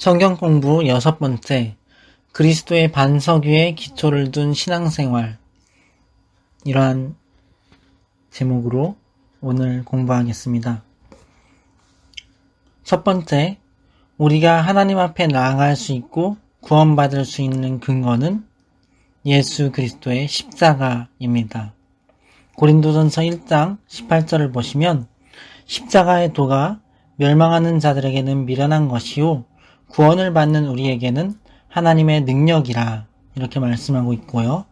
성경 공부 6번째, 그리스도의 반석 위에 기초를 둔 신앙생활. 이러한 제목으로 오늘 공부하겠습니다. 첫 번째, 우리가 하나님 앞에 나아갈 수 있고 구원받을 수 있는 근거는 예수 그리스도의 십자가입니다. 고린도전서 1장 18절을 보시면 십자가의 도가 멸망하는 자들에게는 미련한 것이요 구원을 받는 우리에게는 하나님의 능력이라 이렇게 말씀하고 있고요.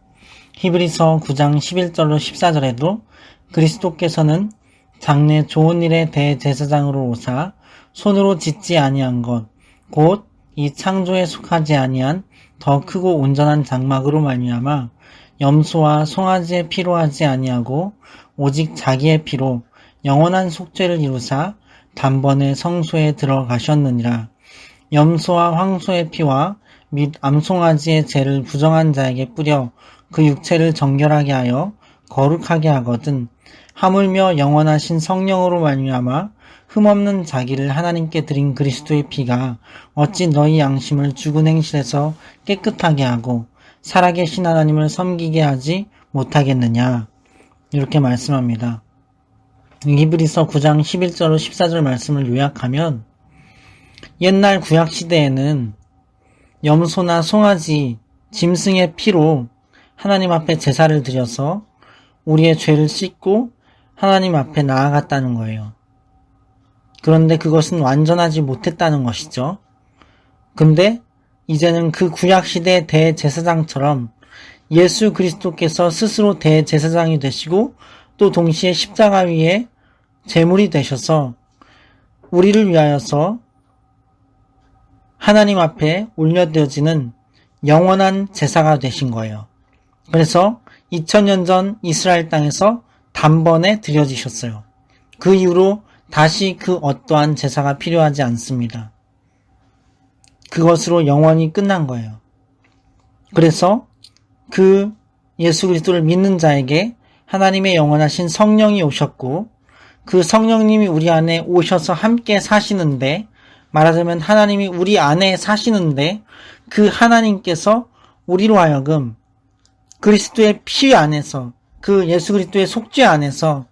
히브리서 9장 11절로 14절에도 그리스도께서는 장래 좋은 일의 대제사장으로 오사 손으로 짓지 아니한 것 곧 이 창조에 속하지 아니한 더 크고 온전한 장막으로 말미암아 염소와 송아지의 피로 하지 아니하고 오직 자기의 피로 영원한 속죄를 이루사 단번에 성소에 들어가셨느니라. 염소와 황소의 피와 및 암송아지의 죄를 부정한 자에게 뿌려 그 육체를 정결하게 하여 거룩하게 하거든 하물며 영원하신 성령으로 말미암아 흠없는 자기를 하나님께 드린 그리스도의 피가 어찌 너희 양심을 죽은 행실에서 깨끗하게 하고 살아계신 하나님을 섬기게 하지 못하겠느냐 이렇게 말씀합니다. 히브리서 9장 11절로 14절 말씀을 요약하면 옛날 구약시대에는 염소나 송아지, 짐승의 피로 하나님 앞에 제사를 드려서 우리의 죄를 씻고 하나님 앞에 나아갔다는 거예요. 그런데 그것은 완전하지 못했다는 것이죠. 근데 이제는 그 구약시대 대제사장처럼 예수 그리스도께서 스스로 대제사장이 되시고 또 동시에 십자가 위에 제물이 되셔서 우리를 위하여서 하나님 앞에 올려드려지는 영원한 제사가 되신 거예요. 그래서 2000년 전 이스라엘 땅에서 단번에 드려지셨어요. 그 이후로 다시 그 어떠한 제사가 필요하지 않습니다. 그것으로 영원히 끝난 거예요. 그래서 그 예수 그리스도를 믿는 자에게 하나님의 영원하신 성령이 오셨고 그 성령님이 우리 안에 오셔서 함께 사시는데 말하자면 하나님이 우리 안에 사시는데 그 하나님께서 우리로 하여금 그리스도의 피 안에서 그 예수 그리스도의 속죄 안에서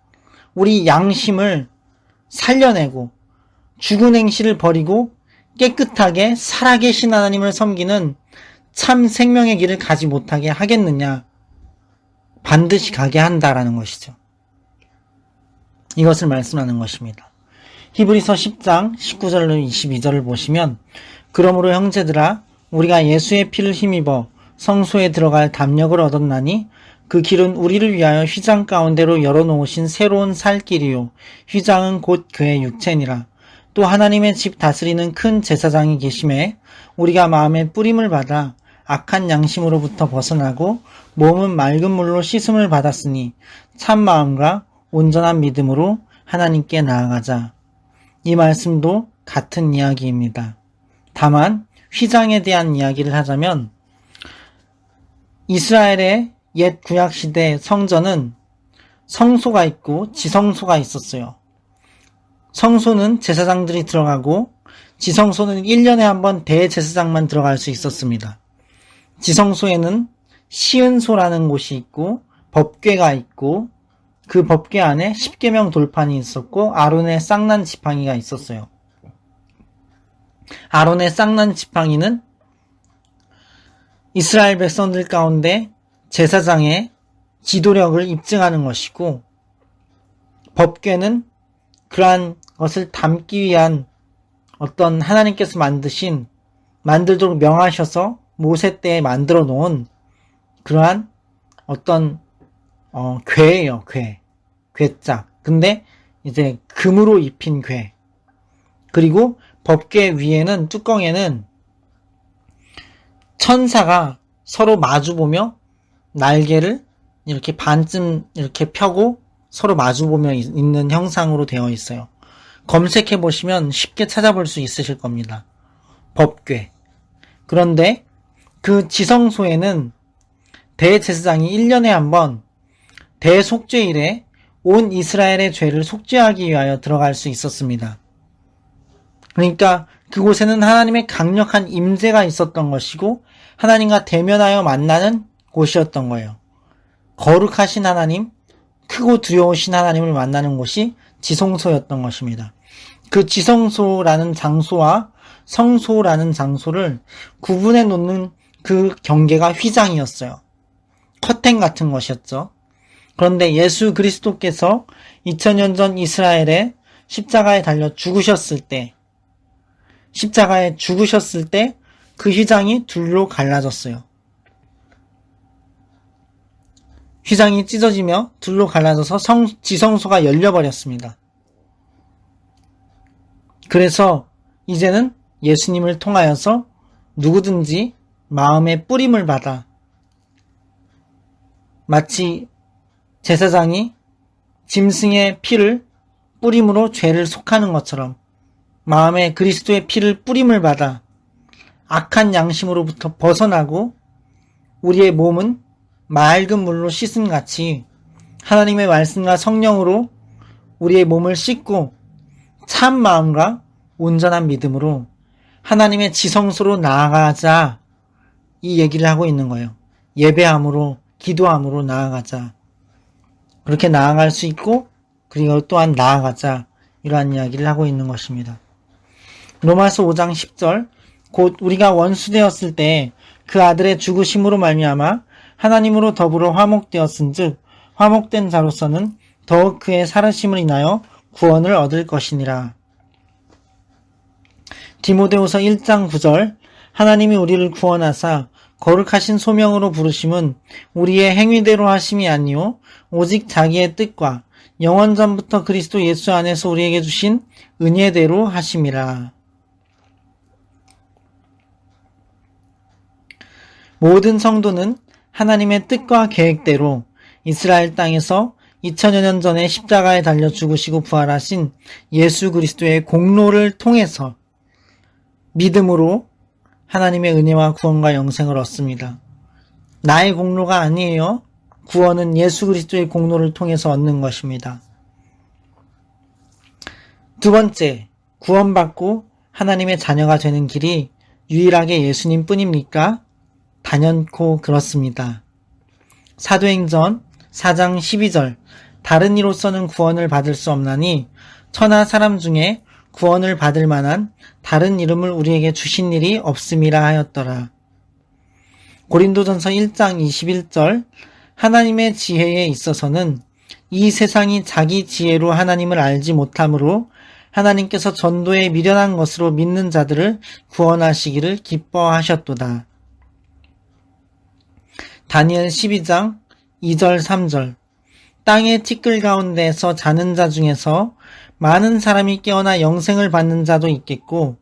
우리 양심을 살려내고 죽은 행실을 버리고 깨끗하게 살아계신 하나님을 섬기는 참 생명의 길을 가지 못하게 하겠느냐? 반드시 가게 한다라는 것이죠. 이것을 말씀하는 것입니다. 히브리서 10장 19절로 22절을 보시면 그러므로 형제들아 우리가 예수의 피를 힘입어 성소에 들어갈 담력을 얻었나니 그 길은 우리를 위하여 휘장 가운데로 열어놓으신 새로운 살 길이요 휘장은 곧 그의 육체니라. 또 하나님의 집 다스리는 큰 제사장이 계심에 우리가 마음의 뿌림을 받아 악한 양심으로부터 벗어나고 몸은 맑은 물로 씻음을 받았으니 참 마음과 온전한 믿음으로 하나님께 나아가자. 이 말씀도 같은 이야기입니다. 다만 휘장에 대한 이야기를 하자면 이스라엘의 옛 구약시대 성전은 성소가 있고 지성소가 있었어요. 성소는 제사장들이 들어가고 지성소는 1년에 한 번 대제사장만 들어갈 수 있었습니다. 지성소에는 시은소라는 곳이 있고 법궤가 있고 그 법궤 안에 십계명 돌판이 있었고 아론의 쌍난 지팡이가 있었어요. 아론의 쌍난 지팡이는 이스라엘 백성들 가운데 제사장의 지도력을 입증하는 것이고 법궤는 그러한 것을 담기 위한 어떤 하나님께서 만들도록 명하셔서 모세 때에 만들어 놓은 그러한 어떤 궤예요. 궤짝. 근데 이제 금으로 입힌 궤. 그리고 법궤 위에는 뚜껑에는 천사가 서로 마주보며 날개를 이렇게 반쯤 이렇게 펴고 서로 마주보며 있는 형상으로 되어 있어요. 검색해 보시면 쉽게 찾아볼 수 있으실 겁니다. 법궤. 그런데 그 지성소에는 대제사장이 1년에 한 번 대속죄일에 온 이스라엘의 죄를 속죄하기 위하여 들어갈 수 있었습니다. 그러니까 그곳에는 하나님의 강력한 임재가 있었던 것이고 하나님과 대면하여 만나는 곳이었던 거예요. 거룩하신 하나님, 크고 두려우신 하나님을 만나는 곳이 지성소였던 것입니다. 그 지성소라는 장소와 성소라는 장소를 구분해 놓는 그 경계가 휘장이었어요. 커튼 같은 것이었죠. 그런데 예수 그리스도께서 2000년 전 이스라엘에 십자가에 달려 죽으셨을 때 그 휘장이 둘로 갈라졌어요. 휘장이 찢어지며 둘로 갈라져서 지성소가 열려버렸습니다. 그래서 이제는 예수님을 통하여서 누구든지 마음의 뿌림을 받아 마치 제사장이 짐승의 피를 뿌림으로 죄를 속하는 것처럼 마음에 그리스도의 피를 뿌림을 받아 악한 양심으로부터 벗어나고 우리의 몸은 맑은 물로 씻음 같이 하나님의 말씀과 성령으로 우리의 몸을 씻고 참 마음과 온전한 믿음으로 하나님의 지성소로 나아가자, 이 얘기를 하고 있는 거예요. 예배함으로, 기도함으로 나아가자. 그렇게 나아갈 수 있고 그리고 또한 나아가자, 이러한 이야기를 하고 있는 것입니다. 로마서 5장 10절, 곧 우리가 원수되었을 때 그 아들의 죽으심으로 말미암아 하나님으로 더불어 화목되었은즉 화목된 자로서는 더욱 그의 살으심을 인하여 구원을 얻을 것이니라. 디모데후서 1장 9절, 하나님이 우리를 구원하사 거룩하신 소명으로 부르심은 우리의 행위대로 하심이 아니요 오직 자기의 뜻과 영원 전부터 그리스도 예수 안에서 우리에게 주신 은혜대로 하심이라. 모든 성도는 하나님의 뜻과 계획대로 이스라엘 땅에서 2000여 년 전에 십자가에 달려 죽으시고 부활하신 예수 그리스도의 공로를 통해서 믿음으로 하나님의 은혜와 구원과 영생을 얻습니다. 나의 공로가 아니에요. 구원은 예수 그리스도의 공로를 통해서 얻는 것입니다. 두 번째, 구원받고 하나님의 자녀가 되는 길이 유일하게 예수님 뿐입니까? 단연코 그렇습니다. 사도행전 4장 12절, 다른 이로서는 구원을 받을 수 없나니 천하 사람 중에 구원을 받을 만한 다른 이름을 우리에게 주신 일이 없음이라 하였더라. 고린도전서 1장 21절, 하나님의 지혜에 있어서는 이 세상이 자기 지혜로 하나님을 알지 못하므로 하나님께서 전도에 미련한 것으로 믿는 자들을 구원하시기를 기뻐하셨도다. 다니엘 12장 2절 3절, 땅의 티끌 가운데에서 자는 자 중에서 많은 사람이 깨어나 영생을 받는 자도 있겠고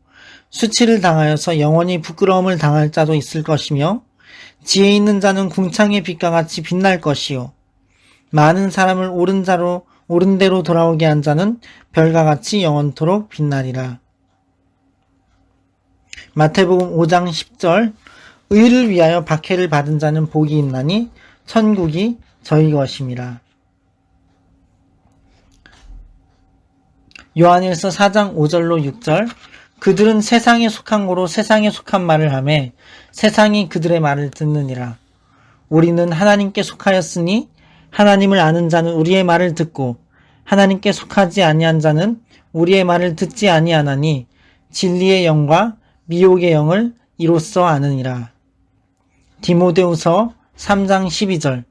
수치를 당하여서 영원히 부끄러움을 당할 자도 있을 것이며 지혜 있는 자는 궁창의 빛과 같이 빛날 것이요 많은 사람을 옳은 대로 돌아오게 한 자는 별과 같이 영원토록 빛나리라. 마태복음 5장 10절, 의를 위하여 박해를 받은 자는 복이 있나니 천국이 저희 것임이라. 요한일서 4장 5절로 6절, 그들은 세상에 속한 고로 세상에 속한 말을 하매 세상이 그들의 말을 듣느니라. 우리는 하나님께 속하였으니 하나님을 아는 자는 우리의 말을 듣고 하나님께 속하지 아니한 자는 우리의 말을 듣지 아니하나니 진리의 영과 미혹의 영을 이로써 아느니라. 디모데후서 3장 12절,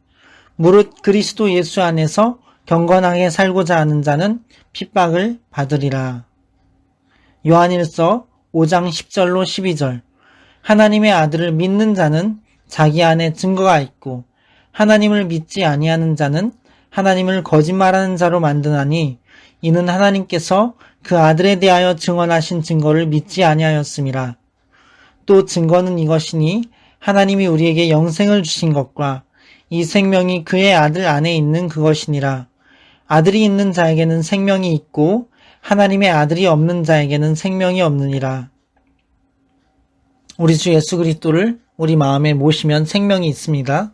무릇 그리스도 예수 안에서 경건하게 살고자 하는 자는 핍박을 받으리라. 요한일서 5장 10절로 12절, 하나님의 아들을 믿는 자는 자기 안에 증거가 있고 하나님을 믿지 아니하는 자는 하나님을 거짓말하는 자로 만드나니 이는 하나님께서 그 아들에 대하여 증언하신 증거를 믿지 아니하였음이라. 또 증거는 이것이니 하나님이 우리에게 영생을 주신 것과 이 생명이 그의 아들 안에 있는 그것이니라. 아들이 있는 자에게는 생명이 있고 하나님의 아들이 없는 자에게는 생명이 없느니라. 우리 주 예수 그리스도를 우리 마음에 모시면 생명이 있습니다.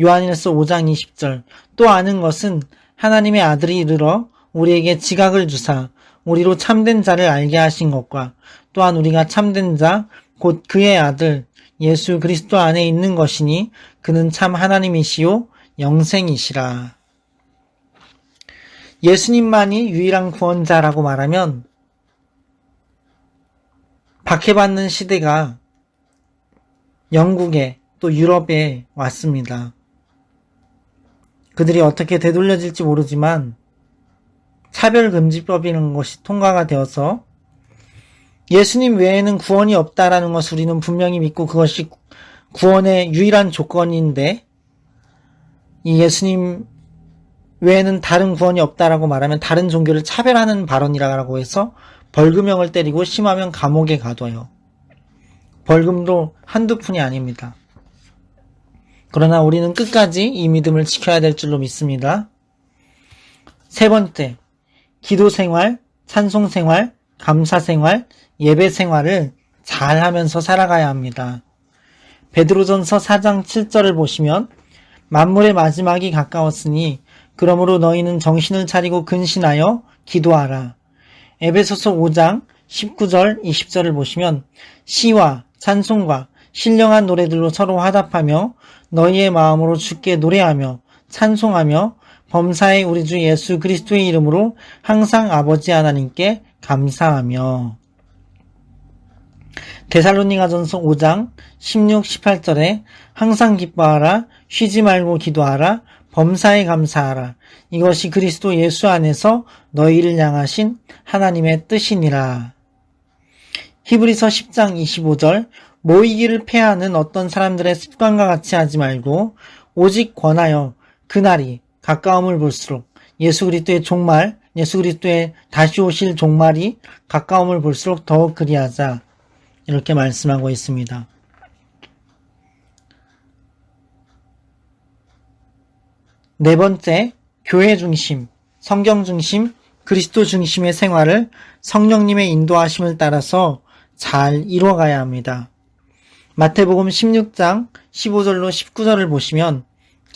요한일서 5장 20절, 또 아는 것은 하나님의 아들이 이르러 우리에게 지각을 주사 우리로 참된 자를 알게 하신 것과 또한 우리가 참된 자, 곧 그의 아들 예수 그리스도 안에 있는 것이니 그는 참 하나님이시요 영생이시라. 예수님만이 유일한 구원자라고 말하면 박해받는 시대가 영국에 또 유럽에 왔습니다. 그들이 어떻게 되돌려질지 모르지만 차별금지법이라는 것이 통과가 되어서 예수님 외에는 구원이 없다라는 것을 우리는 분명히 믿고 그것이 구원의 유일한 조건인데 이 예수님 외에는 다른 구원이 없다라고 말하면 다른 종교를 차별하는 발언이라고 해서 벌금형을 때리고 심하면 감옥에 가둬요. 벌금도 한두 푼이 아닙니다. 그러나 우리는 끝까지 이 믿음을 지켜야 될 줄로 믿습니다. 세 번째, 기도 생활, 찬송 생활, 감사 생활, 예배 생활을 잘 하면서 살아가야 합니다. 베드로전서 4장 7절을 보시면 만물의 마지막이 가까웠으니 그러므로 너희는 정신을 차리고 근신하여 기도하라. 에베소서 5장 19절 20절을 보시면 시와 찬송과 신령한 노래들로 서로 화답하며 너희의 마음으로 주께 노래하며 찬송하며 범사의 우리 주 예수 그리스도의 이름으로 항상 아버지 하나님께 감사하며. 데살로니가전서 5장 16, 18절에 항상 기뻐하라, 쉬지 말고 기도하라, 범사에 감사하라. 이것이 그리스도 예수 안에서 너희를 향하신 하나님의 뜻이니라. 히브리서 10장 25절 모이기를 패하는 어떤 사람들의 습관과 같이 하지 말고 오직 권하여 그날이 가까움을 볼수록 예수 그리스도의 종말, 예수 그리스도의 다시 오실 종말이 가까움을 볼수록 더욱 그리하자. 이렇게 말씀하고 있습니다. 네 번째, 교회 중심, 성경 중심, 그리스도 중심의 생활을 성령님의 인도하심을 따라서 잘 이루어가야 합니다. 마태복음 16장 15절로 19절을 보시면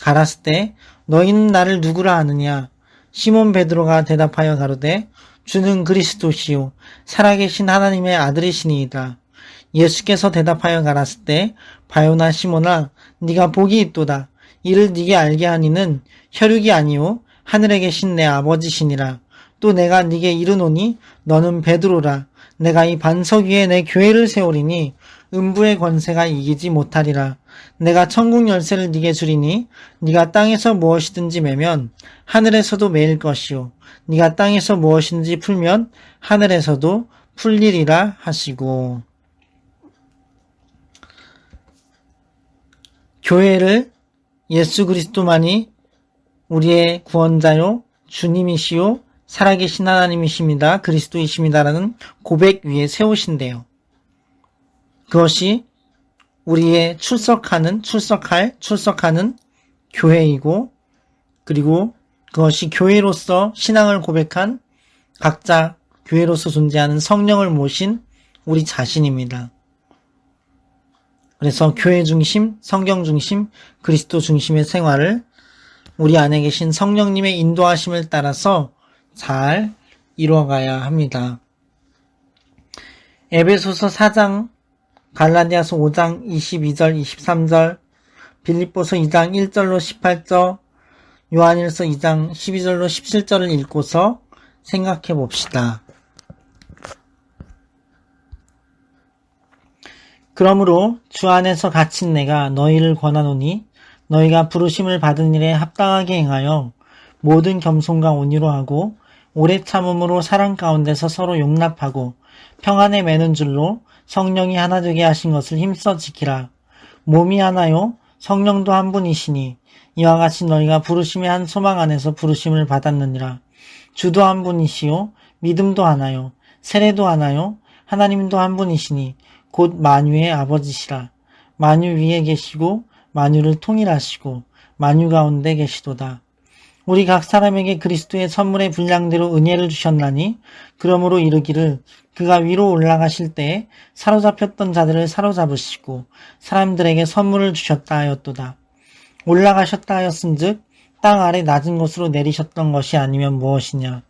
가라스 때 너희는 나를 누구라 하느냐? 시몬 베드로가 대답하여 가로되 주는 그리스도시요 살아계신 하나님의 아들이시니이다. 예수께서 대답하여 가라스 때 바요나 시몬아 네가 복이 있도다. 이를 네게 알게 하니는 혈육이 아니요 하늘에 계신 내 아버지시니라. 또 내가 네게 이르노니 너는 베드로라. 내가 이 반석 위에 내 교회를 세우리니 음부의 권세가 이기지 못하리라. 내가 천국 열쇠를 네게 주리니 네가 땅에서 무엇이든지 매면 하늘에서도 매일 것이요 네가 땅에서 무엇이든지 풀면 하늘에서도 풀리리라 하시고. 교회를 예수 그리스도만이 우리의 구원자요 주님이시요 살아계신 하나님이십니다. 그리스도이십니다라는 고백 위에 세우신대요. 그것이 우리의 출석하는 교회이고 그리고 그것이 교회로서 신앙을 고백한 각자 교회로서 존재하는 성령을 모신 우리 자신입니다. 그래서 교회 중심, 성경 중심, 그리스도 중심의 생활을 우리 안에 계신 성령님의 인도하심을 따라서 잘 이루어가야 합니다. 에베소서 4장, 갈라디아서 5장 22절, 23절, 빌립보서 2장 1절로 18절, 요한일서 2장 12절로 17절을 읽고서 생각해 봅시다. 그러므로 주 안에서 갇힌 내가 너희를 권하노니 너희가 부르심을 받은 일에 합당하게 행하여 모든 겸손과 온유로 하고 오래 참음으로 사랑 가운데서 서로 용납하고 평안에 매는 줄로 성령이 하나 되게 하신 것을 힘써 지키라. 몸이 하나요 성령도 한 분이시니 이와 같이 너희가 부르심의 한 소망 안에서 부르심을 받았느니라. 주도 한 분이시요 믿음도 하나요 세례도 하나요 하나님도 한 분이시니 곧 만유의 아버지시라. 만유 위에 계시고 만유를 통일하시고 만유 가운데 계시도다. 우리 각 사람에게 그리스도의 선물의 분량대로 은혜를 주셨나니 그러므로 이르기를 그가 위로 올라가실 때에 사로잡혔던 자들을 사로잡으시고 사람들에게 선물을 주셨다 하였도다. 올라가셨다 하였은즉 땅 아래 낮은 곳으로 내리셨던 것이 아니면 무엇이냐.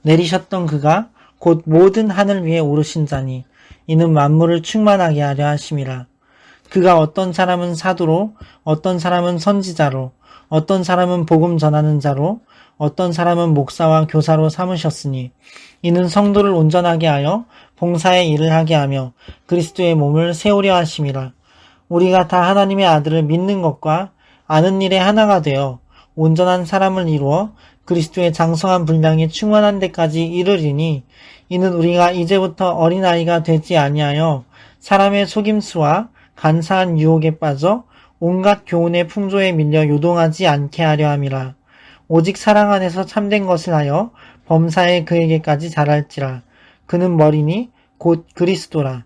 내리셨던 그가 곧 모든 하늘 위에 오르신 자니 이는 만물을 충만하게 하려 하심이라. 그가 어떤 사람은 사도로, 어떤 사람은 선지자로, 어떤 사람은 복음 전하는 자로, 어떤 사람은 목사와 교사로 삼으셨으니 이는 성도를 온전하게 하여 봉사의 일을 하게 하며 그리스도의 몸을 세우려 하심이라. 우리가 다 하나님의 아들을 믿는 것과 아는 일에 하나가 되어 온전한 사람을 이루어 그리스도의 장성한 분량이 충만한 데까지 이르리니 이는 우리가 이제부터 어린아이가 되지 아니하여 사람의 속임수와 간사한 유혹에 빠져 온갖 교훈의 풍조에 밀려 요동하지 않게 하려 함이라. 오직 사랑 안에서 참된 것을 하여 범사에 그에게까지 자랄지라. 그는 머리니 곧 그리스도라.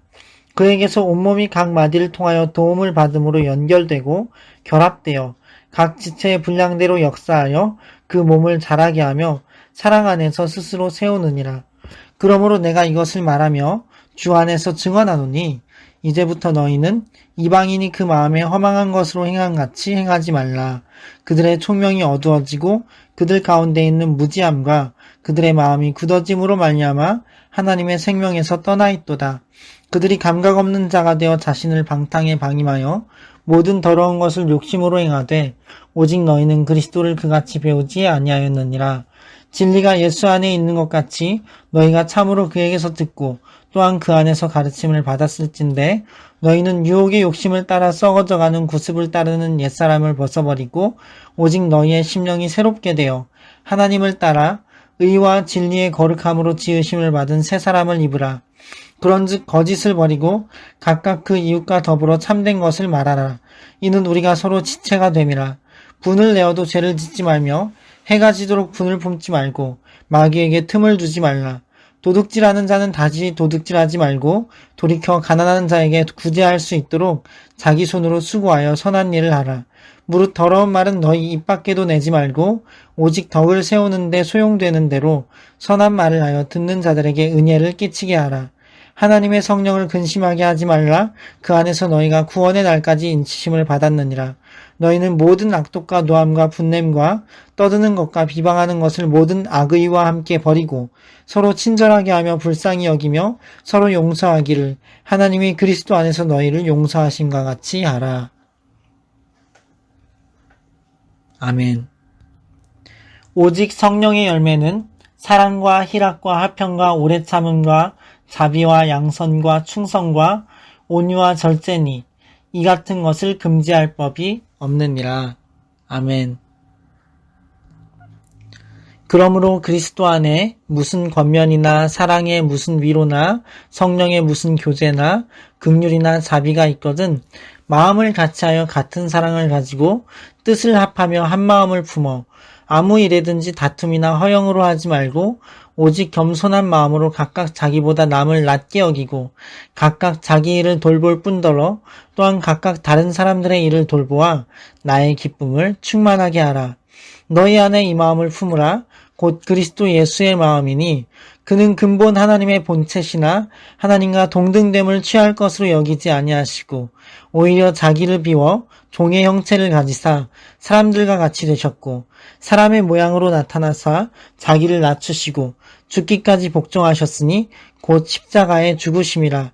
그에게서 온몸이 각 마디를 통하여 도움을 받음으로 연결되고 결합되어 각 지체의 분량대로 역사하여 그 몸을 자라게 하며 사랑 안에서 스스로 세우느니라. 그러므로 내가 이것을 말하며 주 안에서 증언하노니 이제부터 너희는 이방인이 그 마음에 허망한 것으로 행한 같이 행하지 말라. 그들의 총명이 어두워지고 그들 가운데 있는 무지함과 그들의 마음이 굳어짐으로 말미암아 하나님의 생명에서 떠나 있도다. 그들이 감각 없는 자가 되어 자신을 방탕에 방임하여 모든 더러운 것을 욕심으로 행하되 오직 너희는 그리스도를 그같이 배우지 아니하였느니라. 진리가 예수 안에 있는 것 같이 너희가 참으로 그에게서 듣고 또한 그 안에서 가르침을 받았을진데 너희는 유혹의 욕심을 따라 썩어져가는 구습을 따르는 옛사람을 벗어버리고 오직 너희의 심령이 새롭게 되어 하나님을 따라 의와 진리의 거룩함으로 지으심을 받은 새 사람을 입으라. 그런즉 거짓을 버리고 각각 그 이웃과 더불어 참된 것을 말하라. 이는 우리가 서로 지체가 됨이라. 분을 내어도 죄를 짓지 말며 해가 지도록 분을 품지 말고 마귀에게 틈을 두지 말라. 도둑질하는 자는 다시 도둑질하지 말고 돌이켜 가난한 자에게 구제할 수 있도록 자기 손으로 수고하여 선한 일을 하라. 무릇 더러운 말은 너희 입 밖에도 내지 말고 오직 덕을 세우는 데 소용되는 대로 선한 말을 하여 듣는 자들에게 은혜를 끼치게 하라. 하나님의 성령을 근심하게 하지 말라. 그 안에서 너희가 구원의 날까지 인치심을 받았느니라. 너희는 모든 악독과 노함과 분냄과 떠드는 것과 비방하는 것을 모든 악의와 함께 버리고 서로 친절하게 하며 불쌍히 여기며 서로 용서하기를 하나님이 그리스도 안에서 너희를 용서하심과 같이 하라. 아멘. 오직 성령의 열매는 사랑과 희락과 화평과 오래 참음과 자비와 양선과 충성과 온유와 절제니 이 같은 것을 금지할 법이 없느니라. 아멘. 그러므로 그리스도 안에 무슨 권면이나 사랑의 무슨 위로나 성령의 무슨 교제나 긍휼이나 자비가 있거든 마음을 같이하여 같은 사랑을 가지고 뜻을 합하며 한 마음을 품어 아무 일에든지 다툼이나 허영으로 하지 말고 오직 겸손한 마음으로 각각 자기보다 남을 낮게 여기고 각각 자기 일을 돌볼 뿐더러 또한 각각 다른 사람들의 일을 돌보아 나의 기쁨을 충만하게 하라. 너희 안에 이 마음을 품으라. 곧 그리스도 예수의 마음이니 그는 근본 하나님의 본체시나 하나님과 동등됨을 취할 것으로 여기지 아니하시고 오히려 자기를 비워 종의 형체를 가지사 사람들과 같이 되셨고 사람의 모양으로 나타나사 자기를 낮추시고 죽기까지 복종하셨으니 곧 십자가에 죽으심이라.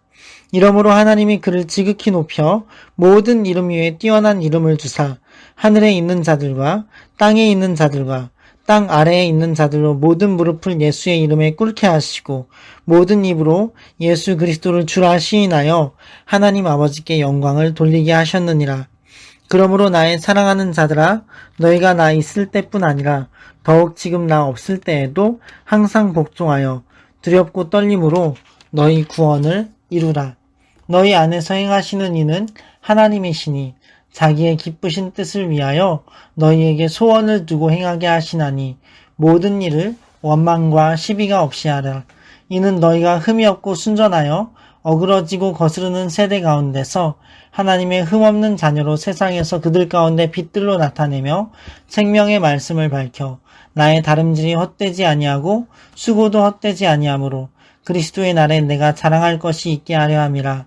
이러므로 하나님이 그를 지극히 높여 모든 이름 위에 뛰어난 이름을 주사 하늘에 있는 자들과 땅에 있는 자들과 땅 아래에 있는 자들로 모든 무릎을 예수의 이름에 꿇게 하시고 모든 입으로 예수 그리스도를 주라 시인하여 하나님 아버지께 영광을 돌리게 하셨느니라. 그러므로 나의 사랑하는 자들아 너희가 나 있을 때뿐 아니라 더욱 지금 나 없을 때에도 항상 복종하여 두렵고 떨림으로 너희 구원을 이루라. 너희 안에서 행하시는 이는 하나님이시니 자기의 기쁘신 뜻을 위하여 너희에게 소원을 두고 행하게 하시나니 모든 일을 원망과 시비가 없이 하라. 이는 너희가 흠이 없고 순전하여 어그러지고 거스르는 세대 가운데서 하나님의 흠없는 자녀로 세상에서 그들 가운데 빛들로 나타내며 생명의 말씀을 밝혀 나의 다름질이 헛되지 아니하고 수고도 헛되지 아니하므로 그리스도의 날에 내가 자랑할 것이 있게 하려 함이라.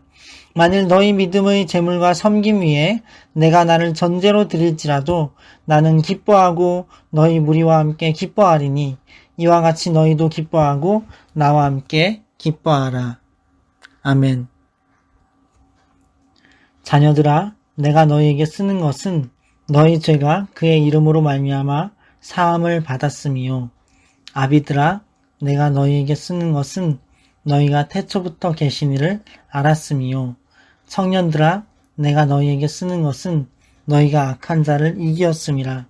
만일 너희 믿음의 재물과 섬김 위에 내가 나를 전제로 드릴지라도 나는 기뻐하고 너희 무리와 함께 기뻐하리니 이와 같이 너희도 기뻐하고 나와 함께 기뻐하라. 아멘. 자녀들아, 내가 너희에게 쓰는 것은 너희 죄가 그의 이름으로 말미암아 사함을 받았음이요. 아비들아, 내가 너희에게 쓰는 것은 너희가 태초부터 계신 이를 알았음이요. 청년들아, 내가 너희에게 쓰는 것은 너희가 악한 자를 이기었음이라.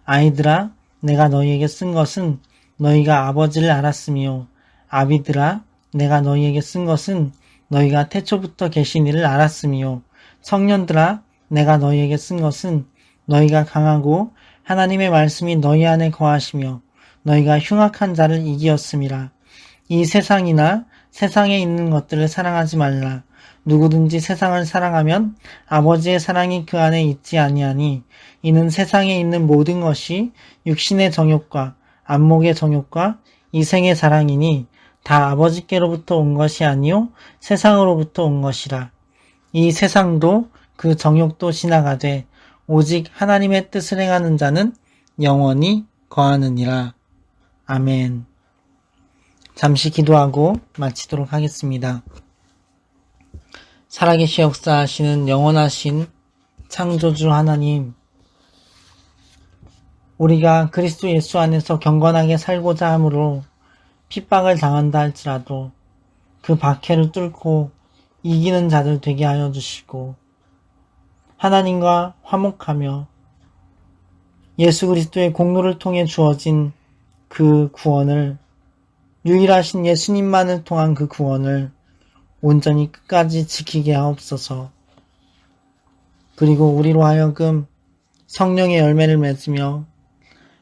아이들아, 내가 너희에게 쓴 것은 너희가 아버지를 알았음이요. 아비들아, 내가 너희에게 쓴 것은 너희가 태초부터 계신 이를 알았음이요. 청년들아, 내가 너희에게 쓴 것은 너희가 강하고 하나님의 말씀이 너희 안에 거하시며 너희가 흉악한 자를 이기었음이라. 이 세상이나 세상에 있는 것들을 사랑하지 말라. 누구든지 세상을 사랑하면 아버지의 사랑이 그 안에 있지 아니하니 이는 세상에 있는 모든 것이 육신의 정욕과 안목의 정욕과 이생의 사랑이니 다 아버지께로부터 온 것이 아니요 세상으로부터 온 것이라. 이 세상도 그 정욕도 지나가되 오직 하나님의 뜻을 행하는 자는 영원히 거하느니라. 아멘. 잠시 기도하고 마치도록 하겠습니다. 살아계시 역사하시는 영원하신 창조주 하나님, 우리가 그리스도 예수 안에서 경건하게 살고자 하므로 핍박을 당한다 할지라도 그 박해를 뚫고 이기는 자들 되게 하여 주시고 하나님과 화목하며 예수 그리스도의 공로를 통해 주어진 그 구원을, 유일하신 예수님만을 통한 그 구원을 온전히 끝까지 지키게 하옵소서. 그리고 우리로 하여금 성령의 열매를 맺으며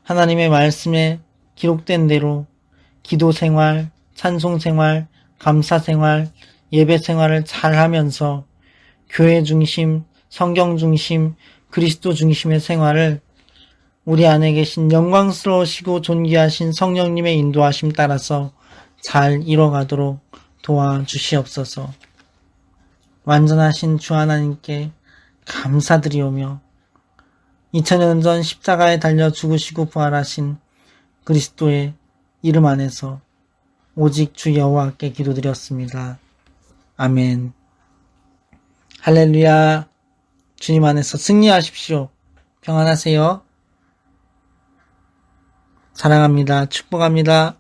하나님의 말씀에 기록된 대로 기도 생활, 찬송 생활, 감사 생활, 예배 생활을 잘 하면서 교회 중심, 성경 중심, 그리스도 중심의 생활을 우리 안에 계신 영광스러우시고 존귀하신 성령님의 인도하심 따라서 잘 이뤄가도록 도와주시옵소서. 완전하신 주 하나님께 감사드리오며 2000년 전 십자가에 달려 죽으시고 부활하신 그리스도의 이름 안에서 오직 주 여호와께 기도드렸습니다. 아멘. 할렐루야. 주님 안에서 승리하십시오. 평안하세요. 사랑합니다. 축복합니다.